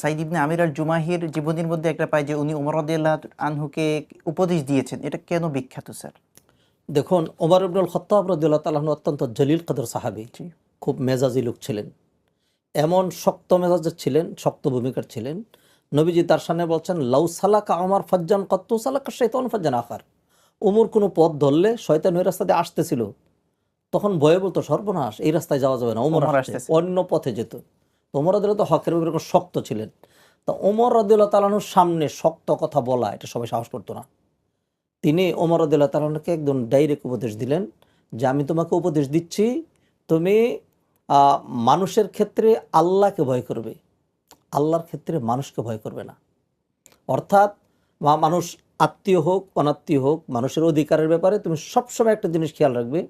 সাইদ ইবনে আমির আল জুমাহির জীবনীর মধ্যে একটা পাই যে উনি ওমর রাদিয়াল্লাহু আনহুকে উপদেশ দিয়েছেন। এটা কেন বিখ্যাত স্যার? দেখুন, ওমর ইবনুল খাত্তাব রাদিয়াল্লাহু তাআলা আনহু অত্যন্ত জলিল কদর সাহাবী, জি। খুব মেজাজি লোক ছিলেন। এমন শক্ত মেজাজের ছিলেন, শক্ত ভূমিকার ছিলেন। নবীজি তার সামনে বলছেন, লাউ সালাকা ওমর ফাজ্জান কত্তু সালাকা শাইতান ফাজ্জান আখার। ওমর কোনো পথ ধরলে শয়তান ওই রাস্তা দিয়ে আসতেছিল, তখন ভয়ে বলতো সর্বনাশ, এই রাস্তায় যাওয়া যাবে না, ওমর ওমর আসছে, আসতেছে। অন্য পথে যেত। তো ওমর রাদিয়াল্লাহু তো হকের উপরে শক্ত ছিলেন। তা ওমর রাদিয়াল্লাহু তাআলা আনহুর সামনে শক্ত কথা বলা এটা সবাই সাহস করতো না। তিনি ওমর রাদিয়াল্লাহু তাআলা আনহুকে একদম ডাইরেক্ট উপদেশ দিলেন যে আমি তোমাকে উপদেশ দিচ্ছি, তুমি মানুষের ক্ষেত্রে আল্লাহকে ভয় করবে, আল্লাহর ক্ষেত্রে মানুষকে ভয় করবে না। অর্থাৎ মানুষ আত্মীয় হোক অনাত্মীয় হোক, মানুষের অধিকারের ব্যাপারে তুমি সবসময় একটা জিনিস খেয়াল রাখবে,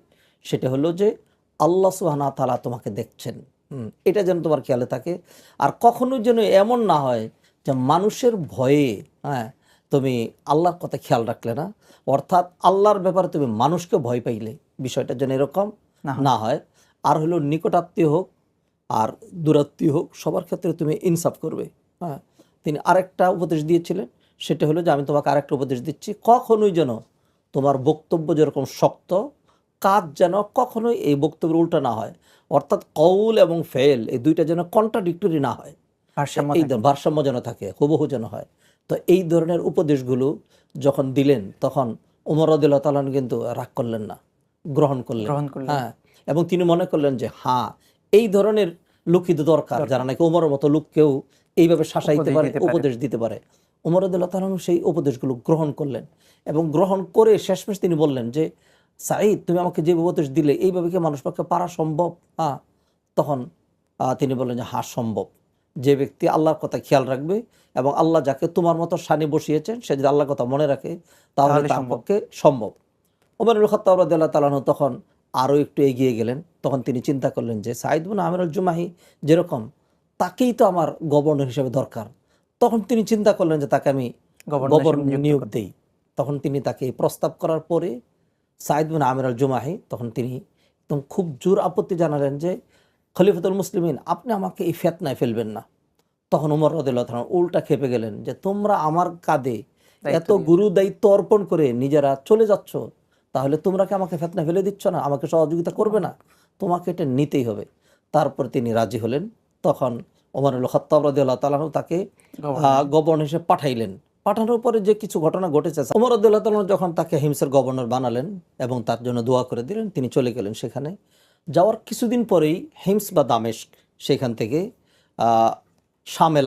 সেটা হলো যে আল্লাহ সুবহানাহু ওয়া তাআলা তোমাকে দেখছেন। এটা যেন তোমার খেয়ালে থাকে। আর কখনোই যেন এমন না হয় যে মানুষের ভয়ে তুমি আল্লাহর কথা খেয়াল রাখলে না, অর্থাৎ আল্লাহর ব্যাপারে তুমি মানুষকে ভয় পাইলে, বিষয়টা যেন এরকম না হয়। আর হলো নিকটাত্মীয় হোক আর দূরাত্মীয় হোক, সবার ক্ষেত্রে তুমি ইনসাফ করবে। তিনি আরেকটা উপদেশ দিয়েছিলেন, সেটা হলো যে আমি তোমাকে আরেকটা উপদেশ দিচ্ছি, কখনোই যেন তোমার বক্তব্য যেরকম শক্ত, কাজ যেন কখনোই এই বক্তব্যের উল্টা না হয়। অর্থাৎ কৌল এবং ফেল এই দুইটা যেন কন্ট্রাডিক্টরি না হয়, এই ভারসাম্য যেন থাকে, হুবহু যেন হয়। তো এই ধরনের উপদেশগুলো যখন দিলেন, তখন ওমর রাদিয়াল্লাহু তাআলা কিন্তু রাগ করলেন না, গ্রহণ করলেন। এবং তিনি মনে করলেন যে এই ধরনের লোকই তো দরকার, যারা নাকি ওমরের মতো লোককেও এইভাবে শাসাইতে পারে, উপদেশ দিতে পারে। ওমর রাদিয়াল্লাহু তাআলা সেই উপদেশগুলো গ্রহণ করলেন, এবং গ্রহণ করে শেষমেশ তিনি বললেন যে সাঈদ, তুমি আমাকে যে উপদেশ দিলে, এইভাবে কি মানুষ পক্ষে পারা সম্ভব? তখন তিনি বললেন যে সম্ভব। যে ব্যক্তি আল্লাহর কথা খেয়াল রাখবে এবং আল্লাহ যাকে তোমার মতো শানে বসিয়েছেন, সে যদি আল্লাহর কথা মনে রাখে, তাহলে তার পক্ষে সম্ভব। ওমর ইবনুল খাত্তাব রাদিয়াল্লাহু তাআলা আনহু তখন আরও একটু এগিয়ে গেলেন। তখন তিনি চিন্তা করলেন যে সাঈদ ইবনে আমির আল জুমাহি যেরকম, তাকেই তো আমার গভর্নর হিসেবে দরকার। তখন তিনি চিন্তা করলেন যে তাকে আমি গভর্নর নিয়োগ দেই। তখন তিনি তাকে প্রস্তাব করার পরে সাঈদ ইবনে আমির আল জুমাহি, তখন তিনি একদম খুব জোর আপত্তি জানালেন যে খলিফাতুল মুসলিমিন, আপনি আমাকে এই ফিতনায় ফেলবেন না। তখন ওমর রাদিয়াল্লাহু তাআলা উল্টা খেপে গেলেন যে তোমরা আমার কাঁধে এত গুরু দায়িত্ব অর্পণ করে নিজেরা চলে যাচ্ছ, তাহলে তোমরা কি আমাকে ফিতনা ফেলে দিচ্ছ না, আমাকে সহযোগিতা করবে না? তোমাকে এটা নিতেই হবে। তারপর তিনি রাজি হলেন। তখন ওমর ইবনুল খাত্তাব রাদিয়াল্লাহু তাআলা তাকে গভর্নর হিসেবে পাঠাইলেন। পাঠানোর পরে যে কিছু ঘটনা ঘটেছে, ওমর রাদিয়াল্লাহু তাআলা যখন তাকে হিমসের গভর্নর বানালেন এবং তার জন্য দোয়া করে দিলেন, তিনি চলে গেলেন সেখানে। যাওয়ার কিছুদিন পরেই হিমস বা দামেস্ক, সেখান থেকে শামে